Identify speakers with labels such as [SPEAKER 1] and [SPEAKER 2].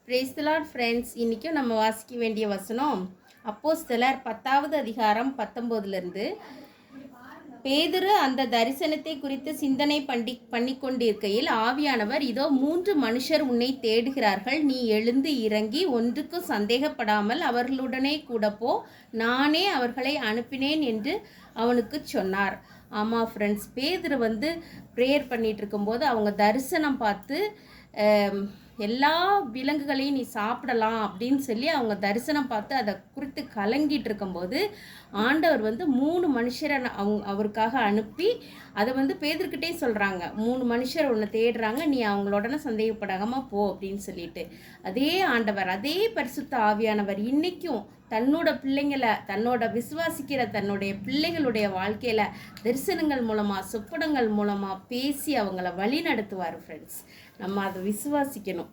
[SPEAKER 1] Praise the Lord friends. இன்றைக்கும் நம்ம வாசிக்க வேண்டிய வசனம் அப்போஸ்தலர் 10வது அதிகாரம் 19லிருந்து. பேதுரு அந்த தரிசனத்தை குறித்து சிந்தனை பண்ணிக்கொண்டிருக்கையில் ஆவியானவர், இதோ 3 மனுஷர் உன்னை தேடுகிறார்கள், நீ எழுந்து இறங்கி ஒன்றுக்கும் சந்தேகப்படாமல் அவர்களுடனே கூட போ, நானே அவர்களை அனுப்பினேன் என்று அவனுக்கு சொன்னார். ஆமாம் ஃப்ரெண்ட்ஸ், பேதுரு ப்ரேயர் பண்ணிகிட்டு இருக்கும்போது அவங்க தரிசனம் பார்த்து எல்லா விலங்குகளையும் நீ சாப்பிடலாம் அப்படின்னு சொல்லி அவங்க தரிசனம் பார்த்து அதை குறித்து கலங்கிட்டு இருக்கும்போது ஆண்டவர் 3 மனுஷரை அவருக்காக அனுப்பி அதை பேதர்கிட்டே சொல்கிறாங்க. 3 மனுஷர் உன்னை தேடுறாங்க, நீ அவங்களோடனே சந்தேகப்படாமல் போ அப்படின்னு சொல்லிட்டு. அதே ஆண்டவர், அதே பரிசுத்த ஆவியானவர் இன்றைக்கும் தன்னோட பிள்ளைங்களை, தன்னோட விசுவாசிக்கிற தன்னுடைய பிள்ளைகளுடைய வாழ்க்கையில் தரிசனங்கள் மூலமாக, சொப்பனங்கள் மூலமாக பேசி அவங்கள வழி நடத்துவார் ஃப்ரெண்ட்ஸ். நம்ம அதை விசுவாசிக்கணும்.